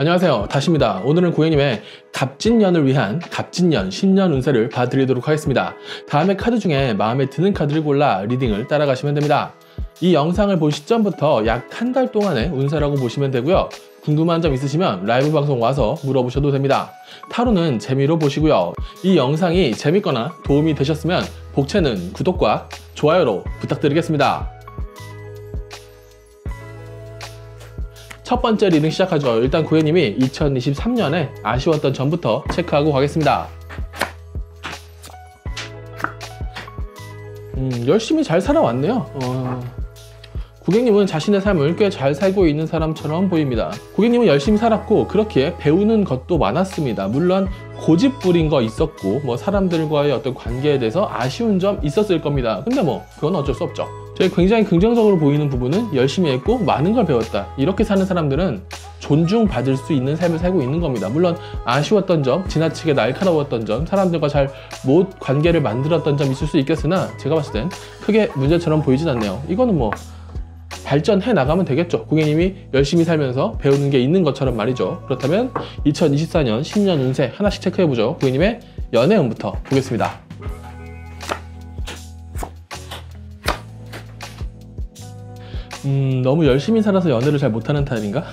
안녕하세요, 다시입니다. 오늘은 고객님의 갑진년을 위한 갑진년 10년 운세를 봐드리도록 하겠습니다. 다음에 카드 중에 마음에 드는 카드를 골라 리딩을 따라가시면 됩니다. 이 영상을 본 시점부터 약 한 달 동안의 운세라고 보시면 되고요. 궁금한 점 있으시면 라이브 방송 와서 물어보셔도 됩니다. 타로는 재미로 보시고요. 이 영상이 재밌거나 도움이 되셨으면 복채는 구독과 좋아요로 부탁드리겠습니다. 첫 번째 리딩 시작하죠. 일단 고객님이 2023년에 아쉬웠던 점부터 체크하고 가겠습니다. 열심히 잘 살아왔네요. 고객님은 자신의 삶을 꽤 잘 살고 있는 사람처럼 보입니다. 고객님은 열심히 살았고 그렇기에 배우는 것도 많았습니다. 물론 고집 부린 거 있었고 사람들과의 어떤 관계에 대해서 아쉬운 점 있었을 겁니다. 근데 그건 어쩔 수 없죠. 저희 굉장히 긍정적으로 보이는 부분은 열심히 했고 많은 걸 배웠다. 이렇게 사는 사람들은 존중받을 수 있는 삶을 살고 있는 겁니다. 물론 아쉬웠던 점, 지나치게 날카로웠던 점, 사람들과 잘 못 관계를 만들었던 점 있을 수 있겠으나 제가 봤을 땐 크게 문제처럼 보이진 않네요. 이거는 발전해 나가면 되겠죠. 고객님이 열심히 살면서 배우는 게 있는 것처럼 말이죠. 그렇다면 2024년 10년 운세 하나씩 체크해보죠. 고객님의 연애운부터 보겠습니다. 너무 열심히 살아서 연애를 잘 못하는 타입인가?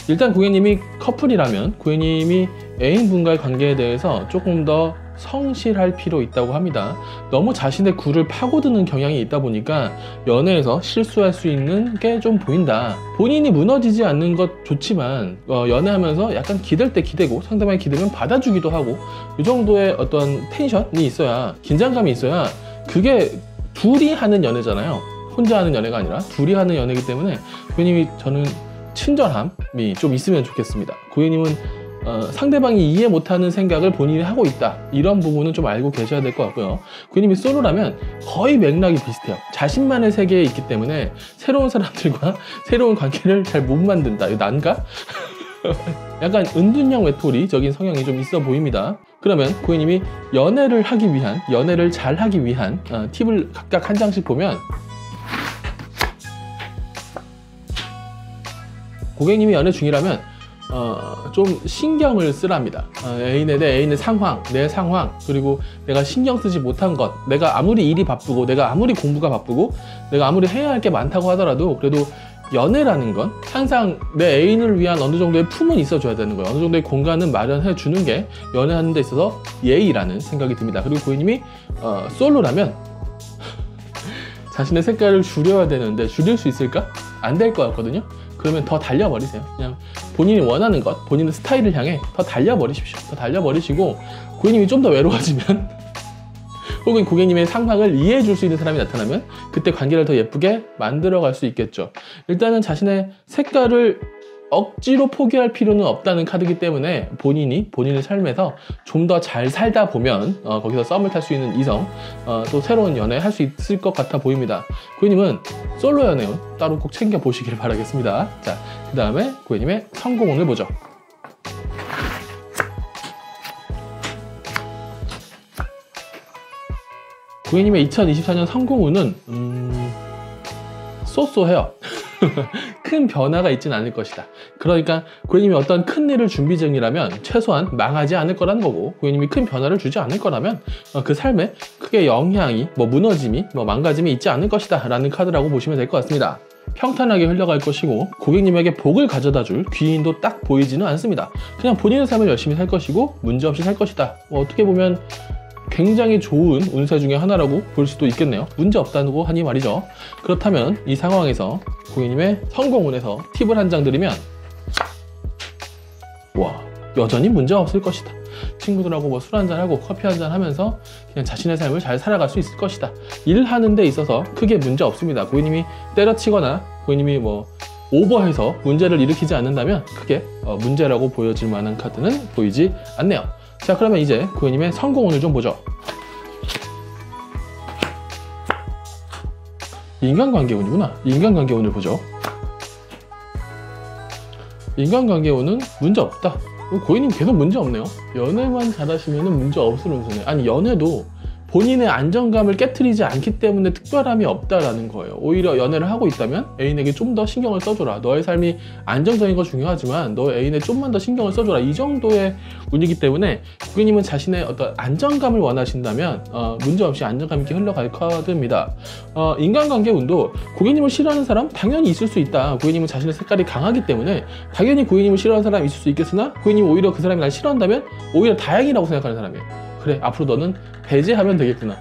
일단 고객님이 커플이라면 고객님이 애인분과의 관계에 대해서 조금 더 성실할 필요 있다고 합니다. 너무 자신의 굴을 파고드는 경향이 있다 보니까 연애에서 실수할 수 있는 게 좀 보인다. 본인이 무너지지 않는 것 좋지만 연애하면서 약간 기댈 때 기대고 상대방이 기대면 받아주기도 하고 이 정도의 어떤 텐션이 있어야, 긴장감이 있어야, 그게 둘이 하는 연애잖아요. 혼자 하는 연애가 아니라 둘이 하는 연애이기 때문에 고객님이, 저는 친절함이 좀 있으면 좋겠습니다. 고객님은 상대방이 이해 못하는 생각을 본인이 하고 있다, 이런 부분은 좀 알고 계셔야 될 것 같고요. 고객님이 솔로라면 거의 맥락이 비슷해요. 자신만의 세계에 있기 때문에 새로운 사람들과 새로운 관계를 잘 못 만든다. 이거 난가? 약간 은둔형 외톨이적인 성향이 좀 있어 보입니다. 그러면 고객님이 연애를 하기 위한, 연애를 잘 하기 위한 팁을 각각 한 장씩 보면, 고객님이 연애 중이라면 좀 신경을 쓰랍니다. 애인의 상황, 내 상황, 그리고 내가 신경 쓰지 못한 것, 내가 아무리 일이 바쁘고 내가 아무리 공부가 바쁘고 내가 아무리 해야 할 게 많다고 하더라도 그래도 연애라는 건 항상 내 애인을 위한 어느 정도의 품은 있어줘야 되는 거예요. 어느 정도의 공간은 마련해 주는 게 연애하는 데 있어서 예의라는 생각이 듭니다. 그리고 고객님이 솔로라면 자신의 색깔을 줄여야 되는데 줄일 수 있을까? 안 될 것 같거든요. 그러면 더 달려버리세요. 그냥 본인이 원하는 것, 본인의 스타일을 향해 더 달려버리십시오. 더 달려버리시고 고객님이 좀 더 외로워지면 혹은 고객님의 상황을 이해해 줄 수 있는 사람이 나타나면 그때 관계를 더 예쁘게 만들어 갈 수 있겠죠. 일단은 자신의 색깔을 억지로 포기할 필요는 없다는 카드이기 때문에 본인의 삶에서 좀 더 잘 살다 보면 거기서 썸을 탈 수 있는 이성, 또 새로운 연애 할 수 있을 것 같아 보입니다. 고객님은 솔로 연애운 따로 꼭 챙겨 보시길 바라겠습니다. 자, 그 다음에 고객님의 성공운을 보죠. 고객님의 2024년 성공운은 쏘쏘해요. 큰 변화가 있지는 않을 것이다. 그러니까 고객님이 어떤 큰 일을 준비 중이라면 최소한 망하지 않을 거라는 거고, 고객님이 큰 변화를 주지 않을 거라면 그 삶에 크게 영향이, 무너짐이, 망가짐이 있지 않을 것이다 라는 카드라고 보시면 될 것 같습니다. 평탄하게 흘러갈 것이고 고객님에게 복을 가져다 줄 귀인도 딱 보이지는 않습니다. 그냥 본인의 삶을 열심히 살 것이고 문제없이 살 것이다. 어떻게 보면 굉장히 좋은 운세 중에 하나라고 볼 수도 있겠네요. 문제 없다고 하니 말이죠. 그렇다면 이 상황에서 고객님의 성공운에서 팁을 한 장 드리면, 여전히 문제 없을 것이다. 친구들하고 술 한잔하고 커피 한잔 하면서 그냥 자신의 삶을 잘 살아갈 수 있을 것이다. 일하는 데 있어서 크게 문제 없습니다. 고객님이 때려치거나 고객님이 오버해서 문제를 일으키지 않는다면 크게 문제라고 보여질 만한 카드는 보이지 않네요. 자, 그러면 이제 고객님의 성공운을 좀 보죠. 인간관계운이구나. 인간관계운을 보죠. 인간관계운은 문제 없다. 고객님 계속 문제 없네요. 연애만 잘하시면 문제 없을 운세네요. 아니, 연애도 본인의 안정감을 깨트리지 않기 때문에 특별함이 없다라는 거예요. 오히려 연애를 하고 있다면 애인에게 좀 더 신경을 써줘라. 너의 삶이 안정적인 거 중요하지만 너 애인에 좀만 더 신경을 써줘라. 이 정도의 운이기 때문에 고객님은 자신의 어떤 안정감을 원하신다면 문제없이 안정감 있게 흘러갈 카드입니다. 인간관계 운도 고객님을 싫어하는 사람 당연히 있을 수 있다. 고객님은 자신의 색깔이 강하기 때문에 당연히 고객님을 싫어하는 사람이 있을 수 있겠으나 고객님이 오히려 그 사람이 날 싫어한다면 오히려 다행이라고 생각하는 사람이에요. 그래, 앞으로 너는 배제하면 되겠구나.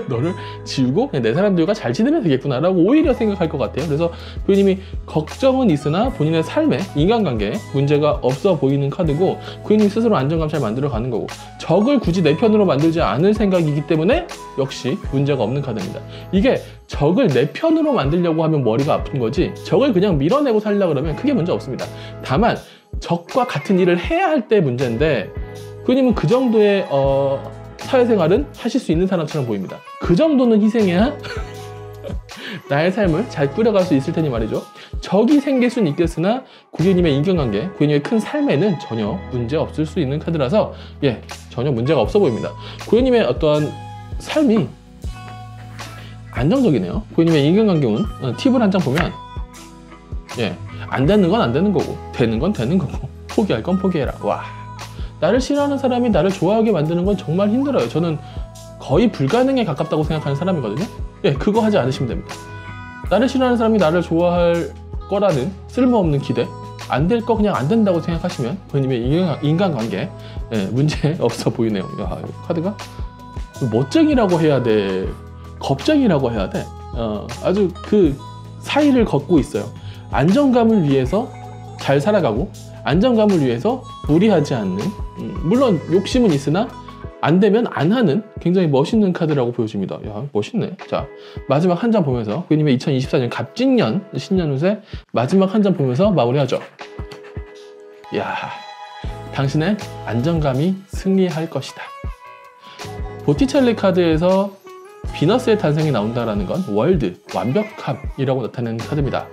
너를 지우고 그냥 내 사람들과 잘 지내면 되겠구나 라고 오히려 생각할 것 같아요. 그래서 고객님이 걱정은 있으나 본인의 삶에 인간관계에 문제가 없어 보이는 카드고 고객님 스스로 안정감 잘 만들어 가는 거고 적을 굳이 내 편으로 만들지 않을 생각이기 때문에 역시 문제가 없는 카드입니다. 이게 적을 내 편으로 만들려고 하면 머리가 아픈 거지 적을 그냥 밀어내고 살려고 그러면 크게 문제 없습니다. 다만 적과 같은 일을 해야 할 때 문제인데 고객님은 그 정도의 사회생활은 하실 수 있는 사람처럼 보입니다. 그 정도는 희생해야 나의 삶을 잘 꾸려갈 수 있을 테니 말이죠. 적이 생길 수는 있겠으나 고객님의 인간관계, 고객님의 큰 삶에는 전혀 문제 없을 수 있는 카드라서 전혀 문제가 없어 보입니다. 고객님의 어떠한 삶이 안정적이네요. 고객님의 인간관계 운 팁을 한 장 보면 안 되는 건 안 되는 거고 되는 건 되는 거고 포기할 건 포기해라. 와, 나를 싫어하는 사람이 나를 좋아하게 만드는 건 정말 힘들어요. 저는 거의 불가능에 가깝다고 생각하는 사람이거든요. 그거 하지 않으시면 됩니다. 나를 싫어하는 사람이 나를 좋아할 거라는 쓸모없는 기대, 안 될 거 그냥 안 된다고 생각하시면 본인의 인간관계 문제 없어 보이네요. 야, 카드가 멋쟁이라고 해야 돼, 겁쟁이라고 해야 돼. 아주 그 사이를 걷고 있어요. 안정감을 위해서 잘 살아가고 안정감을 위해서 무리하지 않는, 물론 욕심은 있으나 안 되면 안 하는 굉장히 멋있는 카드라고 보여집니다. 야, 멋있네. 자, 마지막 한 장 보면서 고객님의 2024년 갑진년 신년 운세 마지막 한 장 보면서 마무리하죠. 야, 당신의 안정감이 승리할 것이다. 보티첼리 카드에서 비너스의 탄생이 나온다는 건 월드, 완벽함이라고 나타내는 카드입니다.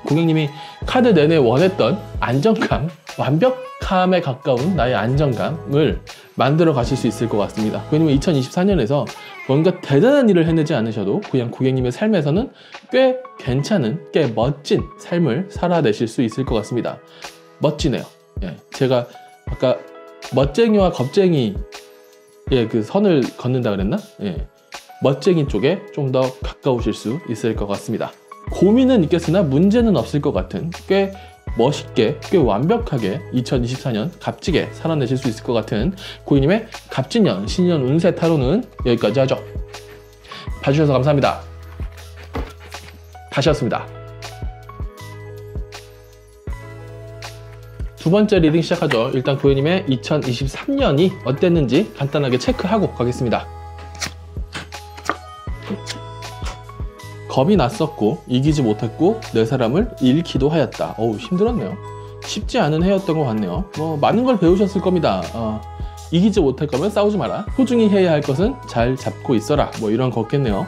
고객님이 카드 내내 원했던 안정감, 완벽함에 가까운 나의 안정감을 만들어 가실 수 있을 것 같습니다. 고객님은 2024년에서 뭔가 대단한 일을 해내지 않으셔도 그냥 고객님의 삶에서는 꽤 괜찮은, 꽤 멋진 삶을 살아내실 수 있을 것 같습니다. 멋지네요. 제가 아까 멋쟁이와 겁쟁이의 그 선을 걷는다 그랬나? 멋쟁이 쪽에 좀 더 가까우실 수 있을 것 같습니다. 고민은 있겠으나 문제는 없을 것 같은, 꽤 멋있게, 꽤 완벽하게 2024년 값지게 살아내실 수 있을 것 같은 고객님의 갑진년 신년 운세 타로는 여기까지 하죠. 봐주셔서 감사합니다. 다시였습니다. 두 번째 리딩 시작하죠. 일단 고객님의 2023년이 어땠는지 간단하게 체크하고 가겠습니다. 겁이 났었고 이기지 못했고 내 사람을 잃기도 하였다. 어우, 힘들었네요. 쉽지 않은 해였던 것 같네요. 많은 걸 배우셨을 겁니다. 이기지 못할 거면 싸우지 마라. 소중히 해야 할 것은 잘 잡고 있어라. 이런 거겠네요.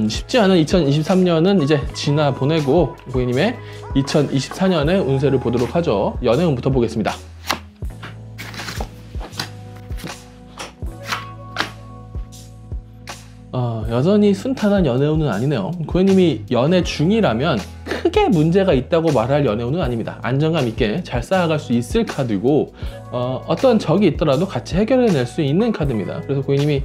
쉽지 않은 2023년은 이제 지나 보내고 고객님의 2024년의 운세를 보도록 하죠. 연애운부터 보겠습니다. 여전히 순탄한 연애운은 아니네요. 고객님이 연애 중이라면 크게 문제가 있다고 말할 연애운은 아닙니다. 안정감 있게 잘 쌓아갈 수 있을 카드고 어떤 적이 있더라도 같이 해결해낼 수 있는 카드입니다. 그래서 고객님이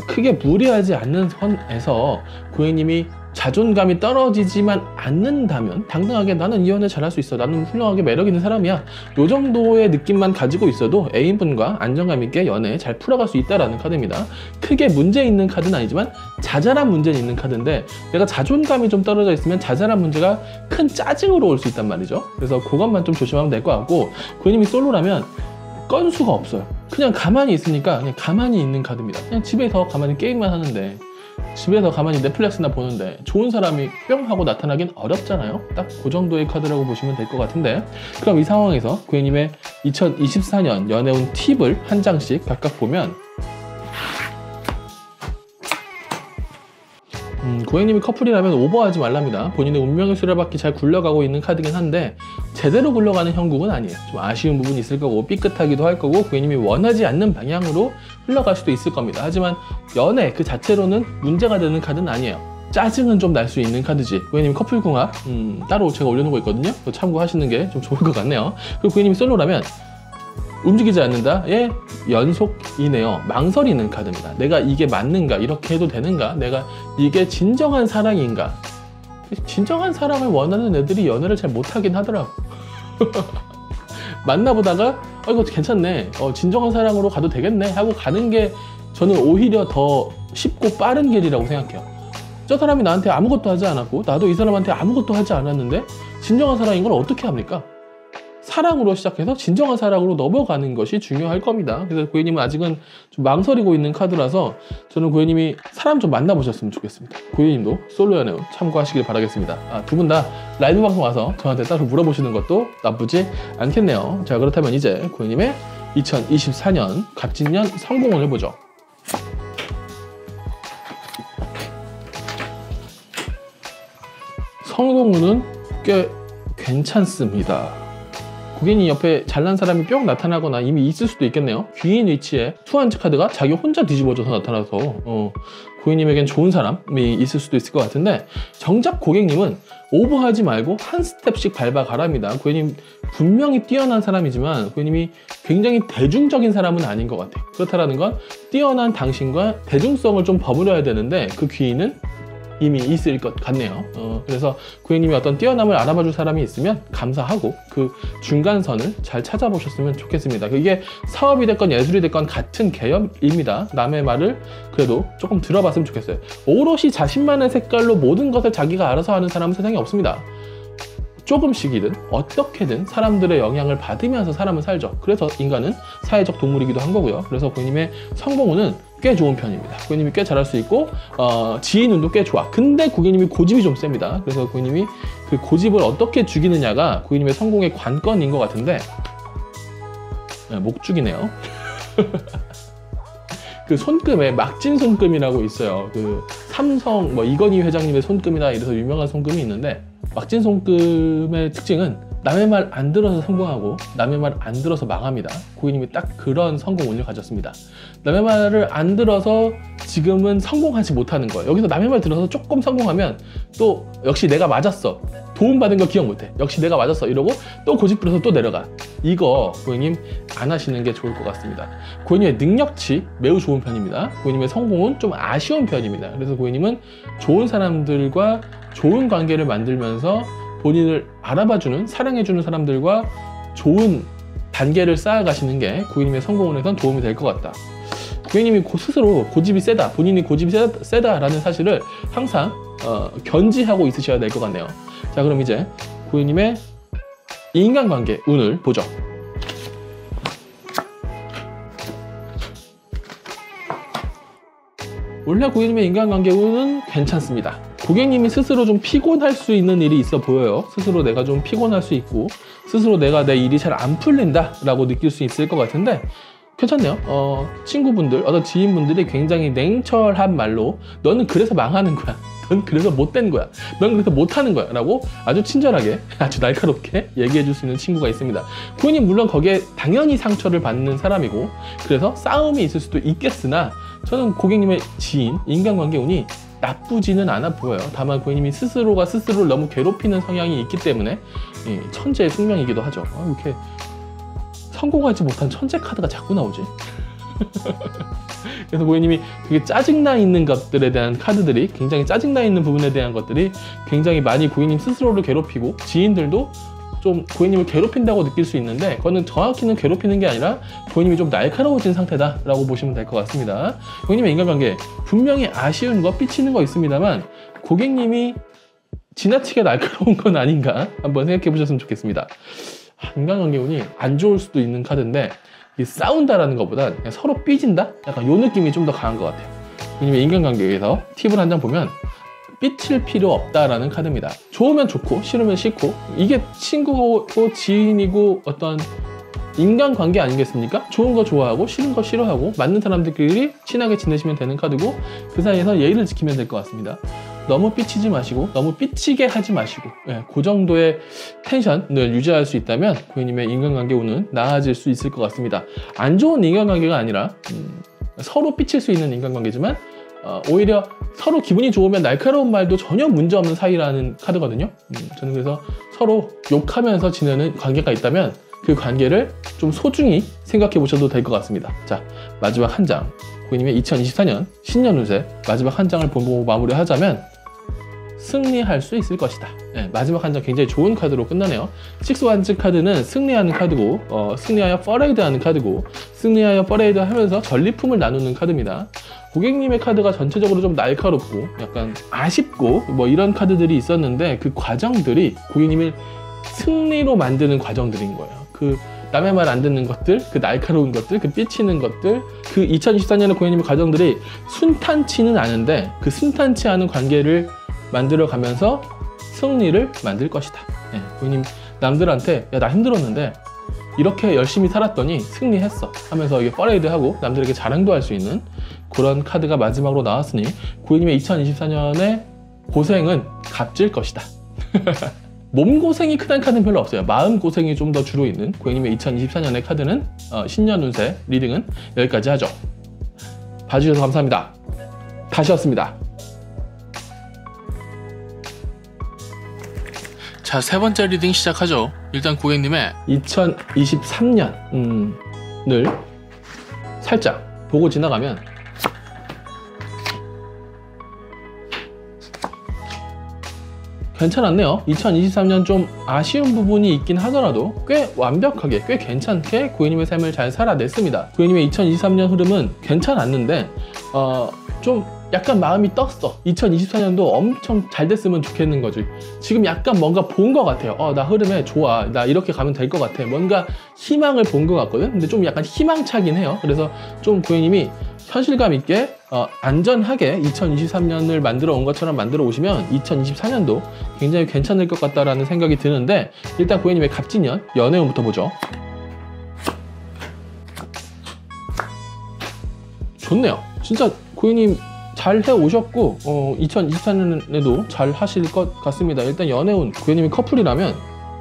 크게 무리하지 않는 선에서 고객님이 자존감이 떨어지지만 않는다면 당당하게 나는 이 연애 잘할 수 있어, 나는 훌륭하게 매력 있는 사람이야, 요 정도의 느낌만 가지고 있어도 애인분과 안정감 있게 연애 잘 풀어갈 수 있다라는 카드입니다. 크게 문제 있는 카드는 아니지만 자잘한 문제는 있는 카드인데 내가 자존감이 좀 떨어져 있으면 자잘한 문제가 큰 짜증으로 올 수 있단 말이죠. 그래서 그것만 좀 조심하면 될 것 같고 고객님이 솔로라면 건수가 없어요. 그냥 가만히 있으니까 그냥 가만히 있는 카드입니다. 그냥 집에서 가만히 게임만 하는데, 집에서 가만히 넷플릭스나 보는데 좋은 사람이 뿅 하고 나타나긴 어렵잖아요. 딱 그 정도의 카드라고 보시면 될 것 같은데, 그럼 이 상황에서 고객님의 2024년 연애운 팁을 한 장씩 각각 보면 고객님이 커플이라면 오버하지 말랍니다. 본인의 운명의 수레바퀴 잘 굴러가고 있는 카드긴 한데 제대로 굴러가는 형국은 아니에요. 좀 아쉬운 부분이 있을 거고 삐끗하기도 할 거고 고객님이 원하지 않는 방향으로 흘러갈 수도 있을 겁니다. 하지만 연애 그 자체로는 문제가 되는 카드는 아니에요. 짜증은 좀 날 수 있는 카드지. 고객님 커플궁합 따로 제가 올려놓은 거 있거든요. 참고하시는 게 좀 좋을 것 같네요. 그리고 고객님이 솔로라면 움직이지 않는다? 예, 연속이네요. 망설이는 카드입니다. 내가 이게 맞는가? 이렇게 해도 되는가? 내가 이게 진정한 사랑인가? 진정한 사랑을 원하는 애들이 연애를 잘 못하긴 하더라고. 만나보다가 이거 괜찮네. 진정한 사랑으로 가도 되겠네 하고 가는 게 저는 오히려 더 쉽고 빠른 길이라고 생각해요. 저 사람이 나한테 아무것도 하지 않았고 나도 이 사람한테 아무것도 하지 않았는데 진정한 사랑인 걸 어떻게 합니까? 사랑으로 시작해서 진정한 사랑으로 넘어가는 것이 중요할 겁니다. 그래서 고객님은 아직은 좀 망설이고 있는 카드라서 저는 고객님이 사람 좀 만나보셨으면 좋겠습니다. 고객님도 솔로 연애 참고하시길 바라겠습니다. 두 분 다 라이브 방송 와서 저한테 따로 물어보시는 것도 나쁘지 않겠네요. 자, 그렇다면 이제 고객님의 2024년 갑진년 성공을 해보죠. 성공운은 꽤 괜찮습니다. 고객님 옆에 잘난 사람이 뿅 나타나거나 이미 있을 수도 있겠네요. 귀인 위치에 투한지 카드가 자기 혼자 뒤집어져서 나타나서 고객님에겐 좋은 사람이 있을 수도 있을 것 같은데 정작 고객님은 오버하지 말고 한 스텝씩 밟아가랍니다. 고객님 분명히 뛰어난 사람이지만 고객님이 굉장히 대중적인 사람은 아닌 것 같아요. 그렇다는 건 뛰어난 당신과 대중성을 좀 버무려야 되는데 그 귀인은 이미 있을 것 같네요. 그래서 고객님이 어떤 뛰어남을 알아봐 줄 사람이 있으면 감사하고 그 중간선을 잘 찾아보셨으면 좋겠습니다. 이게 사업이 됐건 예술이 됐건 같은 개념입니다. 남의 말을 그래도 조금 들어봤으면 좋겠어요. 오롯이 자신만의 색깔로 모든 것을 자기가 알아서 하는 사람은 세상에 없습니다. 조금씩이든 어떻게든 사람들의 영향을 받으면서 사람은 살죠. 그래서 인간은 사회적 동물이기도 한 거고요. 그래서 고객님의 성공운은 꽤 좋은 편입니다. 고객님이 꽤 잘할 수 있고 지인운도 꽤 좋아. 근데 고객님이 고집이 좀 셉니다. 그래서 고객님이 그 고집을 어떻게 죽이느냐가 고객님의 성공의 관건인 것 같은데 목죽이네요. 그 손금에 막진 손금이라고 있어요. 그 삼성 이건희 회장님의 손금이나 이래서 유명한 손금이 있는데 막진 손금의 특징은 남의 말 안 들어서 성공하고 남의 말 안 들어서 망합니다. 고객님이 딱 그런 성공운을 가졌습니다. 남의 말을 안 들어서 지금은 성공하지 못하는 거예요. 여기서 남의 말 들어서 조금 성공하면 또 역시 내가 맞았어. 도움받은 거 기억 못해. 역시 내가 맞았어. 이러고 또 고집 부려서 또 내려가. 이거 고객님 안 하시는 게 좋을 것 같습니다. 고객님의 능력치 매우 좋은 편입니다. 고객님의 성공은 좀 아쉬운 편입니다. 그래서 고객님은 좋은 사람들과 좋은 관계를 만들면서 본인을 알아봐주는, 사랑해주는 사람들과 좋은 단계를 쌓아가시는 게 고객님의 성공운에선 도움이 될 것 같다. 고객님이 스스로 고집이 세다, 본인이 고집이 세다라는 사실을 항상 견지하고 있으셔야 될 것 같네요. 자, 그럼 이제 고객님의 인간관계 운을 보죠. 원래 고객님의 인간관계 운은 괜찮습니다. 고객님이 스스로 좀 피곤할 수 있는 일이 있어 보여요. 스스로 내가 좀 피곤할 수 있고 스스로 내가 내 일이 잘 안 풀린다 라고 느낄 수 있을 것 같은데 괜찮네요. 친구분들, 어떤 지인분들이 굉장히 냉철한 말로 너는 그래서 망하는 거야, 넌 그래서 못된 거야, 넌 그래서 못하는 거야 라고 아주 친절하게, 아주 날카롭게 얘기해 줄 수 있는 친구가 있습니다. 고객님 물론 거기에 당연히 상처를 받는 사람이고 그래서 싸움이 있을 수도 있겠으나 저는 고객님의 지인, 인간관계 운이 나쁘지는 않아 보여요. 다만 고객님이 스스로가 스스로를 너무 괴롭히는 성향이 있기 때문에 천재의 숙명이기도 하죠. 이렇게 성공하지 못한 천재 카드가 자꾸 나오지? 그래서 고객님이 되게 짜증나 있는 것들에 대한 카드들이, 굉장히 짜증나 있는 부분에 대한 것들이 굉장히 많이 고객님 스스로를 괴롭히고 지인들도 좀 고객님을 괴롭힌다고 느낄 수 있는데 그거는 정확히는 괴롭히는 게 아니라 고객님이 좀 날카로워진 상태다 라고 보시면 될 것 같습니다. 고객님의 인간관계 분명히 아쉬운 거, 삐치는 거 있습니다만 고객님이 지나치게 날카로운 건 아닌가 한번 생각해 보셨으면 좋겠습니다. 인간관계 운이 안 좋을 수도 있는 카드인데 싸운다라는 것보단 그냥 서로 삐진다? 약간 요 느낌이 좀 더 강한 것 같아요. 고객님의 인간관계에서 팁을 한 장 보면 삐칠 필요 없다라는 카드입니다. 좋으면 좋고 싫으면 싫고 이게 친구고 지인이고 어떤 인간관계 아니겠습니까? 좋은 거 좋아하고 싫은 거 싫어하고 맞는 사람들끼리 친하게 지내시면 되는 카드고 그 사이에서 예의를 지키면 될 것 같습니다. 너무 삐치지 마시고 너무 삐치게 하지 마시고 그 정도의 텐션을 유지할 수 있다면 고객님의 인간관계 운은 나아질 수 있을 것 같습니다. 안 좋은 인간관계가 아니라 서로 삐칠 수 있는 인간관계지만 오히려 서로 기분이 좋으면 날카로운 말도 전혀 문제없는 사이라는 카드거든요. 저는 그래서 서로 욕하면서 지내는 관계가 있다면 그 관계를 좀 소중히 생각해 보셔도 될 것 같습니다. 자, 마지막 한 장, 고객님의 2024년 신년 운세 마지막 한 장을 보고 마무리하자면 승리할 수 있을 것이다. 마지막 한 장 굉장히 좋은 카드로 끝나네요. 식스 완즈 카드는 승리하는 카드고 승리하여 퍼레이드하는 카드고 승리하여 퍼레이드 하면서 전리품을 나누는 카드입니다. 고객님의 카드가 전체적으로 좀 날카롭고 약간 아쉽고 뭐 이런 카드들이 있었는데 그 과정들이 고객님을 승리로 만드는 과정들인 거예요. 그 남의 말 안 듣는 것들, 그 날카로운 것들, 그 삐치는 것들, 그 2024년의 고객님의 과정들이 순탄치는 않은데 그 순탄치 않은 관계를 만들어 가면서 승리를 만들 것이다. 고객님 남들한테 야, 나 힘들었는데 이렇게 열심히 살았더니 승리했어 하면서 이게 퍼레이드하고 남들에게 자랑도 할 수 있는 그런 카드가 마지막으로 나왔으니 고객님의 2024년의 고생은 값질 것이다. 몸고생이 크다는 카드는 별로 없어요. 마음고생이 좀 더 주로 있는 고객님의 2024년의 카드는 신년 운세 리딩은 여기까지 하죠. 봐주셔서 감사합니다. 다시 왔습니다. 자, 세 번째 리딩 시작하죠. 일단 고객님의 2023년을 살짝 보고 지나가면 괜찮았네요. 2023년 좀 아쉬운 부분이 있긴 하더라도 꽤 완벽하게, 꽤 괜찮게 고객님의 삶을 잘 살아냈습니다. 고객님의 2023년 흐름은 괜찮았는데 좀 약간 마음이 떴어. 2024년도 엄청 잘 됐으면 좋겠는 거지. 지금 약간 뭔가 본 것 같아요. 나 흐름에 좋아. 나 이렇게 가면 될 것 같아. 뭔가 희망을 본 것 같거든. 근데 좀 약간 희망차긴 해요. 그래서 좀 고객님이 현실감 있게 안전하게 2023년을 만들어 온 것처럼 만들어 오시면 2024년도 굉장히 괜찮을 것 같다라는 생각이 드는데 일단 고객님의 갑진년 연애운부터 보죠. 좋네요. 진짜 고객님 잘 해오셨고 2024년에도 잘 하실 것 같습니다. 일단 연애운 고객님이 커플이라면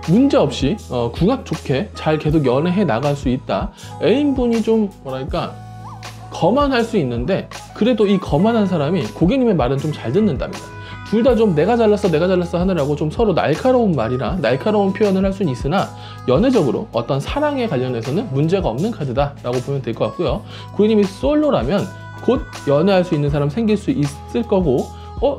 문제없이 궁합 좋게 잘 계속 연애해 나갈 수 있다. 애인분이 좀 뭐랄까 거만할 수 있는데 그래도 이 거만한 사람이 고객님의 말은 좀 잘 듣는답니다. 둘 다 좀 내가 잘났어 하느라고 좀 서로 날카로운 말이나 날카로운 표현을 할 수는 있으나 연애적으로 어떤 사랑에 관련해서는 문제가 없는 카드다 라고 보면 될 것 같고요. 고객님이 솔로라면 곧 연애할 수 있는 사람 생길 수 있을 거고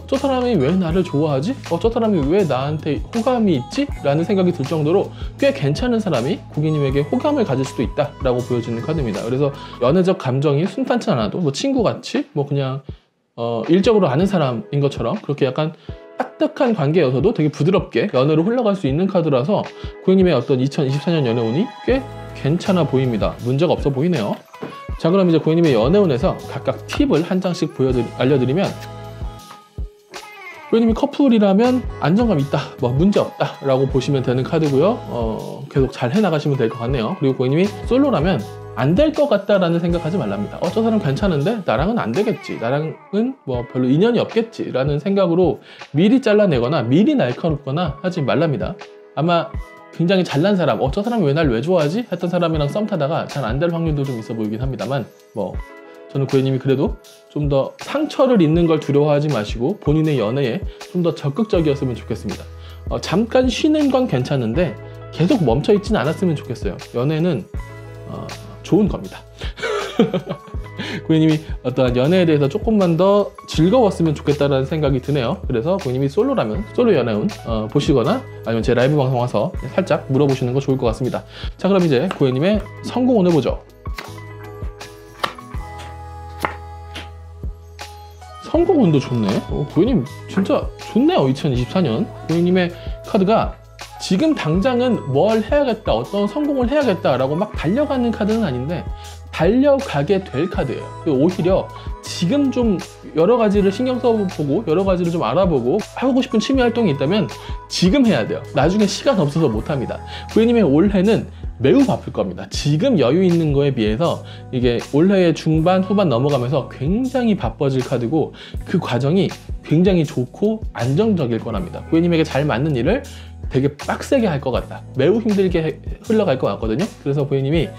저 사람이 왜 나를 좋아하지? 저 사람이 왜 나한테 호감이 있지? 라는 생각이 들 정도로 꽤 괜찮은 사람이 고객님에게 호감을 가질 수도 있다 라고 보여지는 카드입니다. 그래서 연애적 감정이 순탄치 않아도 뭐 친구같이 뭐 그냥 일적으로 아는 사람인 것처럼 그렇게 약간 딱딱한 관계여서도 되게 부드럽게 연애로 흘러갈 수 있는 카드라서 고객님의 어떤 2024년 연애운이 꽤 괜찮아 보입니다. 문제가 없어 보이네요. 자, 그럼 이제 고객님의 연애운에서 각각 팁을 한 장씩 알려드리면 고객님이 커플이라면 안정감 있다, 뭐 문제 없다 라고 보시면 되는 카드고요. 계속 잘 해나가시면 될 것 같네요. 그리고 고객님이 솔로라면 안 될 것 같다라는 생각하지 말랍니다. 저 사람 괜찮은데 나랑은 안 되겠지, 나랑은 뭐 별로 인연이 없겠지 라는 생각으로 미리 잘라내거나 미리 날카롭거나 하지 말랍니다. 아마 굉장히 잘난 사람, 저 사람이 왜 날 왜 좋아하지? 했던 사람이랑 썸 타다가 잘 안 될 확률도 좀 있어 보이긴 합니다만 뭐 저는 고객님이 그래도 좀 더 상처를 입는 걸 두려워하지 마시고 본인의 연애에 좀 더 적극적이었으면 좋겠습니다. 잠깐 쉬는 건 괜찮은데 계속 멈춰있지는 않았으면 좋겠어요. 연애는 좋은 겁니다. 고객님이 어떠한 연애에 대해서 조금만 더 즐거웠으면 좋겠다는 생각이 드네요. 그래서 고객님이 솔로라면 솔로 연애운 보시거나 아니면 제 라이브 방송 와서 살짝 물어보시는 거 좋을 것 같습니다. 자, 그럼 이제 고객님의 성공운을 보죠. 성공운도 좋네. 고객님 진짜 좋네요. 2024년 고객님의 카드가 지금 당장은 뭘 해야겠다, 어떤 성공을 해야겠다 라고 막 달려가는 카드는 아닌데 달려가게 될 카드예요. 오히려 지금 좀 여러 가지를 신경 써보고 여러 가지를 좀 알아보고 하고 싶은 취미 활동이 있다면 지금 해야 돼요. 나중에 시간 없어서 못합니다. 고객님의 올해는 매우 바쁠 겁니다. 지금 여유 있는 거에 비해서 이게 올해의 중반 후반 넘어가면서 굉장히 바빠질 카드고, 그 과정이 굉장히 좋고 안정적일 거랍니다. 고객님에게 잘 맞는 일을 되게 빡세게 할 것 같다, 매우 힘들게 흘러갈 것 같거든요. 그래서 고객님이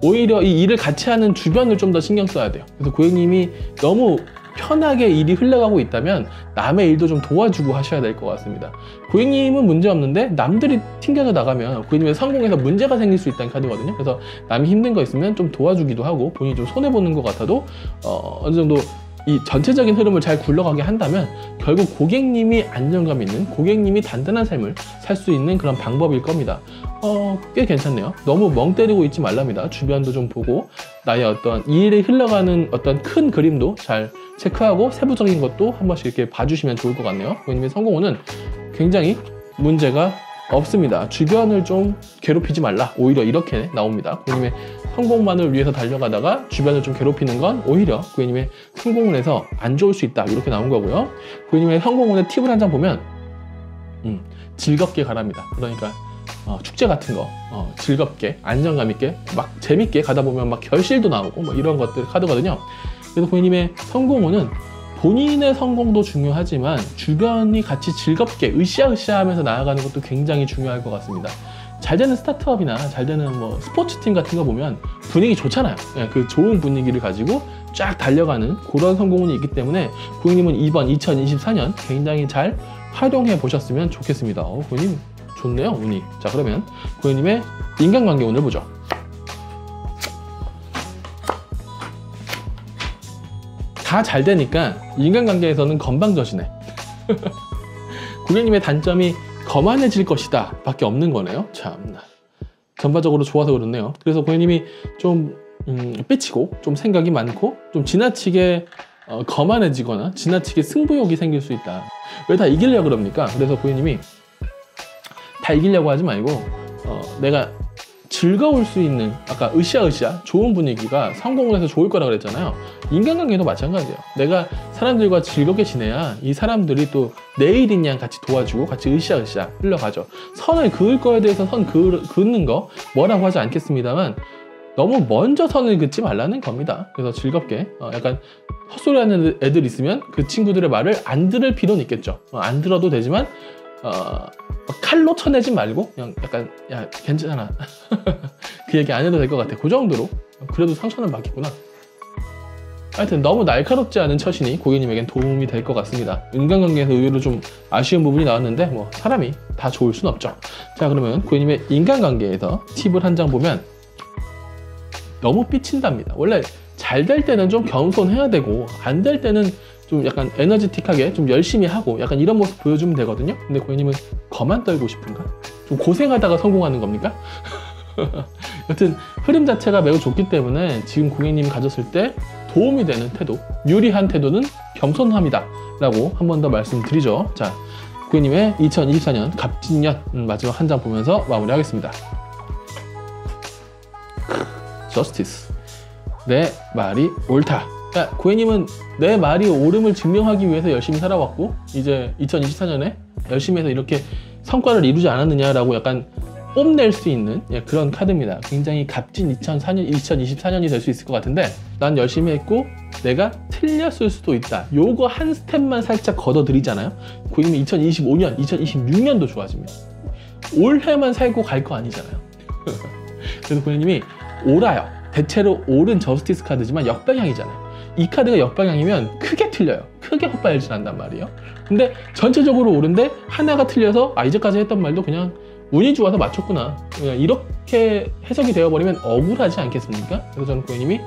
오히려 이 일을 같이 하는 주변을 좀 더 신경 써야 돼요. 그래서 고객님이 너무 편하게 일이 흘러가고 있다면 남의 일도 좀 도와주고 하셔야 될 것 같습니다. 고객님은 문제 없는데 남들이 튕겨져 나가면 고객님의 성공에서 문제가 생길 수 있다는 카드거든요. 그래서 남이 힘든 거 있으면 좀 도와주기도 하고, 본인이 좀 손해보는 것 같아도 어느 정도 이 전체적인 흐름을 잘 굴러가게 한다면 결국 고객님이 안정감 있는, 고객님이 단단한 삶을 살 수 있는 그런 방법일 겁니다. 꽤 괜찮네요. 너무 멍 때리고 있지 말랍니다. 주변도 좀 보고 나의 어떤 이 일에 흘러가는 어떤 큰 그림도 잘 체크하고 세부적인 것도 한 번씩 이렇게 봐주시면 좋을 것 같네요. 고객님의 성공운은 굉장히 문제가 없습니다. 주변을 좀 괴롭히지 말라, 오히려 이렇게 나옵니다. 고객님의 성공만을 위해서 달려가다가 주변을 좀 괴롭히는 건 오히려 고객님의 성공운에서 안 좋을 수 있다, 이렇게 나온 거고요. 고객님의 성공운의 팁을 한 장 보면 즐겁게 가랍니다. 그러니까 축제 같은 거 즐겁게 안정감 있게 막 재밌게 가다 보면 막 결실도 나오고 뭐 이런 것들 카드거든요. 그래서 고객님의 성공운은 본인의 성공도 중요하지만 주변이 같이 즐겁게 으쌰으쌰 하면서 나아가는 것도 굉장히 중요할 것 같습니다. 잘 되는 스타트업이나 잘 되는 뭐 스포츠팀 같은 거 보면 분위기 좋잖아요. 그 좋은 분위기를 가지고 쫙 달려가는 그런 성공운이 있기 때문에 고객님은 이번 2024년 굉장히 잘 활용해 보셨으면 좋겠습니다. 고객님 좋네요, 운이. 자, 그러면 고객님의 인간관계 운을 보죠. 다 잘 되니까 인간관계에서는 건방져지네. 고객님의 단점이 거만해질 것이다 밖에 없는 거네요. 참나, 전반적으로 좋아서 그렇네요. 그래서 고객님이 좀 삐치고 좀 생각이 많고 좀 지나치게 거만해지거나 지나치게 승부욕이 생길 수 있다. 왜 다 이기려고 그럽니까? 그래서 고객님이 다 이기려고 하지 말고 내가 즐거울 수 있는, 아까 으쌰으쌰 좋은 분위기가 성공을 해서 좋을 거라 그랬잖아요. 인간관계도 마찬가지예요. 내가 사람들과 즐겁게 지내야 이 사람들이 또 내일인 양 같이 도와주고 같이 으쌰으쌰 흘러가죠. 선을 그을 거에 대해서 선 긋는 거 뭐라고 하지 않겠습니다만 너무 먼저 선을 긋지 말라는 겁니다. 그래서 즐겁게 약간 헛소리하는 애들 있으면 그 친구들의 말을 안 들을 필요는 있겠죠. 안 들어도 되지만 칼로 쳐내지 말고 그냥 약간 야 괜찮아 그 얘기 안 해도 될 것 같아, 그 정도로. 그래도 상처는 받겠구나. 하여튼 너무 날카롭지 않은 처신이 고객님에겐 도움이 될 것 같습니다. 인간관계에서 의외로 좀 아쉬운 부분이 나왔는데 뭐 사람이 다 좋을 순 없죠. 자, 그러면 고객님의 인간관계에서 팁을 한 장 보면 너무 삐친답니다. 원래 잘 될 때는 좀 겸손해야 되고 안 될 때는 좀 약간 에너지틱하게 좀 열심히 하고 약간 이런 모습 보여주면 되거든요. 근데 고객님은 거만 떨고 싶은가? 좀 고생하다가 성공하는 겁니까? 여튼 흐름 자체가 매우 좋기 때문에 지금 고객님이 가졌을 때 도움이 되는 태도, 유리한 태도는 겸손합니다 라고 한 번 더 말씀드리죠. 자, 고객님의 2024년 갑진년 마지막 한 장 보면서 마무리하겠습니다. 저스티스, 내 말이 옳다. 야, 고객님은 내 말이 옳음을 증명하기 위해서 열심히 살아왔고 이제 2024년에 열심히 해서 이렇게 성과를 이루지 않았느냐라고 약간 뽐낼 수 있는 그런 카드입니다. 굉장히 값진 2024년이 될 수 있을 것 같은데, 난 열심히 했고 내가 틀렸을 수도 있다. 요거 한 스텝만 살짝 걷어드리잖아요. 고객님이 2025년, 2026년도 좋아집니다. 올해만 살고 갈 거 아니잖아요. 그래서 고객님이 옳아요. 대체로 옳은 저스티스 카드지만 역방향이잖아요. 이 카드가 역방향이면 크게 틀려요. 크게 헛발질한단 말이에요. 근데 전체적으로 옳은데 하나가 틀려서 이제까지 했던 말도 그냥 운이 좋아서 맞췄구나, 그냥 이렇게 해석이 되어버리면 억울하지 않겠습니까? 그래서 저는 고객님이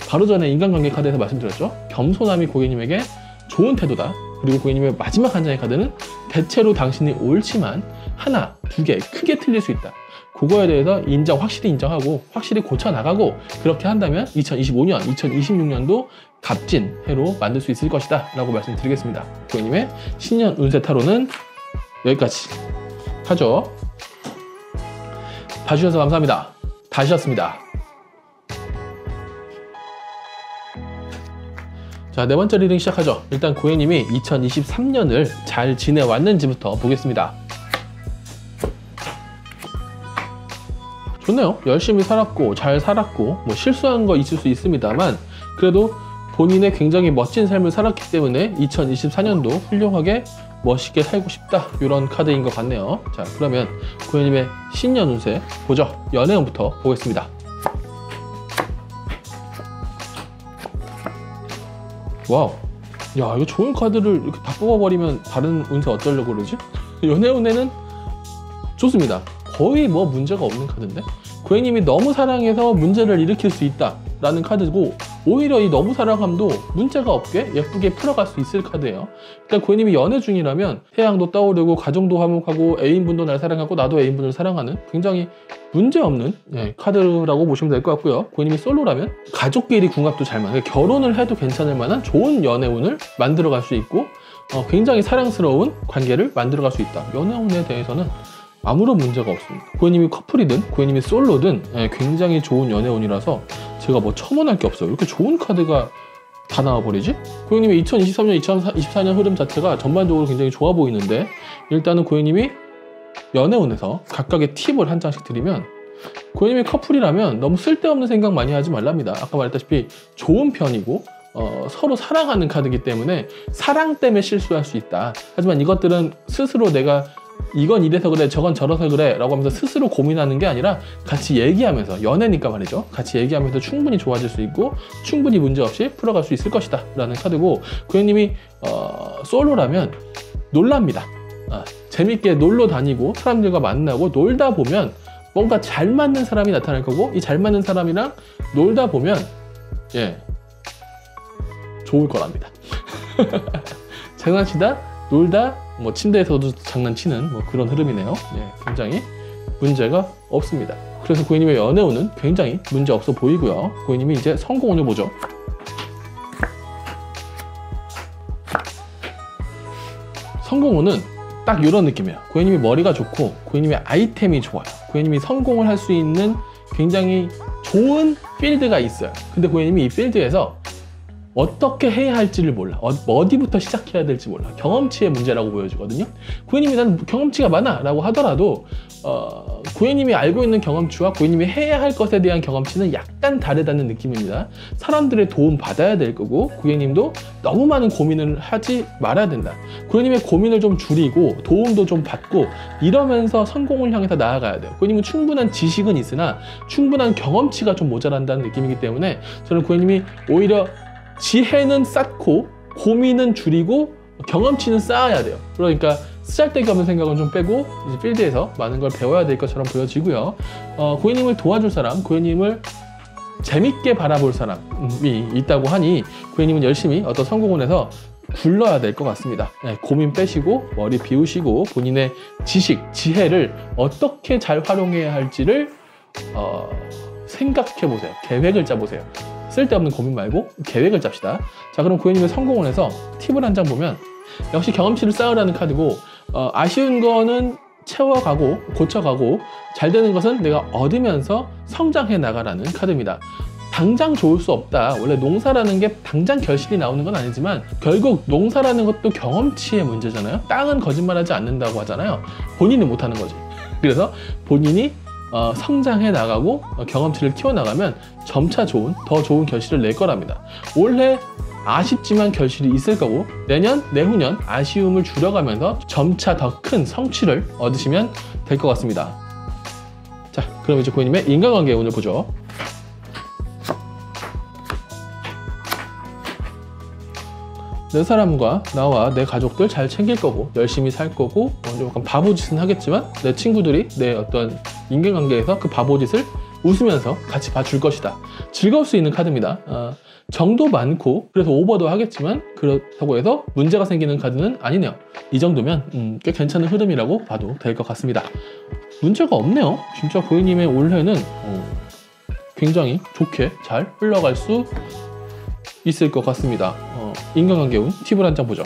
바로 전에 인간관계 카드에서 말씀드렸죠. 겸손함이 고객님에게 좋은 태도다. 그리고 고객님의 마지막 한 장의 카드는 대체로 당신이 옳지만 하나, 두 개 크게 틀릴 수 있다. 그거에 대해서 확실히 인정하고 확실히 고쳐나가고 그렇게 한다면 2025년, 2026년도 값진 해로 만들 수 있을 것이다 라고 말씀드리겠습니다. 고객님의 신년 운세 타로는 여기까지 하죠. 봐주셔서 감사합니다. 다시였습니다. 자, 네 번째 리딩 시작하죠. 일단 고객님이 2023년을 잘 지내왔는지부터 보겠습니다. 좋네요. 열심히 살았고 잘 살았고 뭐 실수한 거 있을 수 있습니다만 그래도 본인의 굉장히 멋진 삶을 살았기 때문에 2024년도 훌륭하게 멋있게 살고 싶다, 이런 카드인 것 같네요. 자, 그러면 고객님의 신년 운세 보죠. 연애운부터 보겠습니다. 와우, 야, 이거 좋은 카드를 이렇게 다 뽑아버리면 다른 운세 어쩌려고 그러지? 연애운에는 좋습니다. 거의 뭐 문제가 없는 카드인데, 고객님이 너무 사랑해서 문제를 일으킬 수 있다 라는 카드고, 오히려 이 너무 사랑함도 문제가 없게 예쁘게 풀어갈 수 있을 카드예요. 일단 고객님이 연애 중이라면 태양도 떠오르고 가정도 화목하고 애인분도 날 사랑하고 나도 애인분을 사랑하는 굉장히 문제없는 카드라고 보시면 될 것 같고요. 고객님이 솔로라면 가족끼리 궁합도 잘 맞는, 결혼을 해도 괜찮을 만한 좋은 연애운을 만들어갈 수 있고 굉장히 사랑스러운 관계를 만들어갈 수 있다. 연애운에 대해서는 아무런 문제가 없습니다. 고객님이 커플이든 고객님이 솔로든 굉장히 좋은 연애운이라서 제가 뭐 첨언할 게 없어요. 이렇게 좋은 카드가 다 나와버리지? 고객님의 2023년, 2024년 흐름 자체가 전반적으로 굉장히 좋아 보이는데, 일단은 고객님이 연애운에서 각각의 팁을 한 장씩 드리면, 고객님이 커플이라면 너무 쓸데없는 생각 많이 하지 말랍니다. 아까 말했다시피 좋은 편이고 서로 사랑하는 카드이기 때문에 사랑 때문에 실수할 수 있다. 하지만 이것들은 스스로 내가 이건 이래서 그래 저건 저래서 그래 라고 하면서 스스로 고민하는 게 아니라 같이 얘기하면서, 연애니까 말이죠, 같이 얘기하면서 충분히 좋아질 수 있고 충분히 문제없이 풀어갈 수 있을 것이다 라는 카드고, 고객님이 솔로라면 놀랍니다. 재밌게 놀러 다니고 사람들과 만나고 놀다 보면 뭔가 잘 맞는 사람이 나타날 거고, 이 잘 맞는 사람이랑 놀다 보면 좋을 거랍니다. 장난치다 놀다 뭐 침대에서도 장난치는 뭐 그런 흐름이네요. 굉장히 문제가 없습니다. 그래서 고객님의 연애운은 굉장히 문제 없어 보이고요. 고객님이 이제 성공운을 보죠. 성공운은 딱 이런 느낌이에요. 고객님이 머리가 좋고 고객님의 아이템이 좋아요. 고객님이 성공을 할 수 있는 굉장히 좋은 필드가 있어요. 근데 고객님이 이 필드에서 어떻게 해야 할지를 몰라. 어디부터 시작해야 될지 몰라. 경험치의 문제라고 보여주거든요. 고객님이 난 경험치가 많아 라고 하더라도 고객님이 알고 있는 경험치와 고객님이 해야 할 것에 대한 경험치는 약간 다르다는 느낌입니다. 사람들의 도움 받아야 될 거고, 고객님도 너무 많은 고민을 하지 말아야 된다. 고객님의 고민을 좀 줄이고 도움도 좀 받고 이러면서 성공을 향해서 나아가야 돼요. 고객님은 충분한 지식은 있으나 충분한 경험치가 좀 모자란다는 느낌이기 때문에 저는 고객님이 오히려 지혜는 쌓고 고민은 줄이고 경험치는 쌓아야 돼요. 그러니까 쓰잘데기 없는 생각은 좀 빼고 이제 필드에서 많은 걸 배워야 될 것처럼 보여지고요. 고객님을 도와줄 사람, 고객님을 재밌게 바라볼 사람이 있다고 하니 고객님은 열심히 어떤 성공운에서 굴러야 될 것 같습니다. 고민 빼시고 머리 비우시고 본인의 지식, 지혜를 어떻게 잘 활용해야 할지를 생각해 보세요. 계획을 짜보세요. 쓸데없는 고민 말고 계획을 짭시다. 자, 그럼 고객님의 성공운에서 팁을 한 장 보면 역시 경험치를 쌓으라는 카드고, 아쉬운 거는 채워가고 고쳐가고 잘 되는 것은 내가 얻으면서 성장해 나가라는 카드입니다. 당장 좋을 수 없다. 원래 농사라는 게 당장 결실이 나오는 건 아니지만 결국 농사라는 것도 경험치의 문제잖아요. 땅은 거짓말하지 않는다고 하잖아요. 본인이 못하는 거지. 그래서 본인이 성장해 나가고 경험치를 키워나가면 점차 더 좋은 결실을 낼 거랍니다. 올해 아쉽지만 결실이 있을 거고, 내년, 내후년 아쉬움을 줄여가면서 점차 더 큰 성취를 얻으시면 될 것 같습니다. 자, 그럼 이제 고객님의 인간관계 운을 보죠. 내 사람과 나와 내 가족들 잘 챙길 거고 열심히 살 거고, 약간 바보짓은 하겠지만 내 친구들이 내 어떤 인간관계에서 그 바보짓을 웃으면서 같이 봐줄 것이다. 즐거울 수 있는 카드입니다. 정도 많고 그래서 오버도 하겠지만 그렇다고 해서 문제가 생기는 카드는 아니네요. 이 정도면 꽤 괜찮은 흐름이라고 봐도 될 것 같습니다. 문제가 없네요. 진짜 고객님의 올해는 굉장히 좋게 잘 흘러갈 수 있을 것 같습니다. 인간관계 운 팁을 한 장 보죠.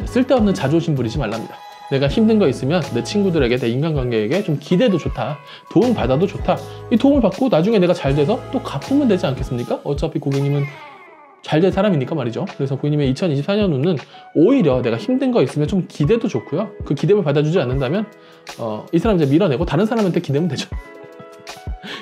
쓸데없는 자존심 부리지 말랍니다. 내가 힘든 거 있으면 내 친구들에게, 내 인간관계에게 좀 기대도 좋다, 도움 받아도 좋다. 이 도움을 받고 나중에 내가 잘 돼서 또 갚으면 되지 않겠습니까? 어차피 고객님은 잘 될 사람이니까 말이죠. 그래서 고객님의 2024년 운은 오히려 내가 힘든 거 있으면 좀 기대도 좋고요. 그 기대를 받아주지 않는다면 이 사람 이제 밀어내고 다른 사람한테 기대면 되죠.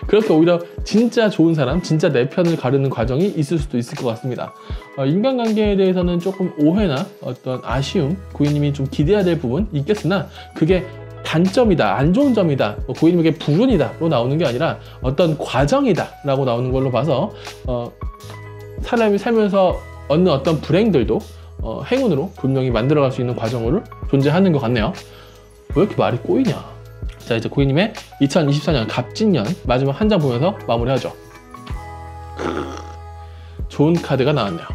그렇게 오히려 진짜 좋은 사람, 진짜 내 편을 가르는 과정이 있을 수도 있을 것 같습니다. 인간관계에 대해서는 조금 오해나 어떤 아쉬움, 고객님이 좀 기대해야 될 부분 있겠으나 그게 단점이다, 안 좋은 점이다, 고객님에게 불운이다 로 나오는 게 아니라 어떤 과정이다 라고 나오는 걸로 봐서 사람이 살면서 얻는 어떤 불행들도 행운으로 분명히 만들어갈 수 있는 과정으로 존재하는 것 같네요. 왜 이렇게 말이 꼬이냐. 자, 이제 고객님의 2024년 갑진년 마지막 한 장 보면서 마무리하죠. 좋은 카드가 나왔네요.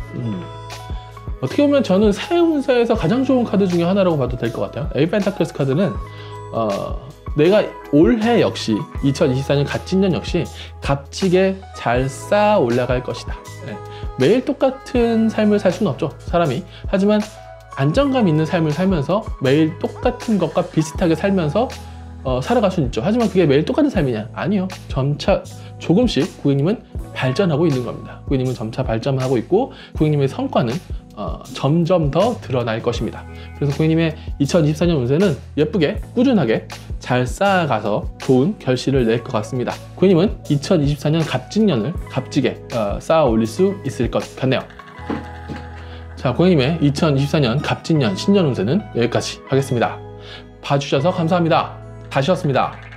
어떻게 보면 저는 새해 운세에서 가장 좋은 카드 중에 하나라고 봐도 될 것 같아요. 에이 펜타클스 카드는 내가 올해 역시 2024년 갑진년 역시 값지게 잘 쌓아 올라갈 것이다. 네. 매일 똑같은 삶을 살 수는 없죠, 사람이. 하지만 안정감 있는 삶을 살면서 매일 똑같은 것과 비슷하게 살면서 살아갈 수는 있죠. 하지만 그게 매일 똑같은 삶이냐? 아니요. 점차 조금씩 고객님은 발전하고 있는 겁니다. 고객님은 점차 발전하고 있고 고객님의 성과는 점점 더 드러날 것입니다. 그래서 고객님의 2024년 운세는 예쁘게 꾸준하게 잘 쌓아가서 좋은 결실을 낼 것 같습니다. 고객님은 2024년 갑진년을 값지게 쌓아 올릴 수 있을 것 같네요. 자, 고객님의 2024년 갑진년 신년 운세는 여기까지 하겠습니다. 봐주셔서 감사합니다. 다시였습니다.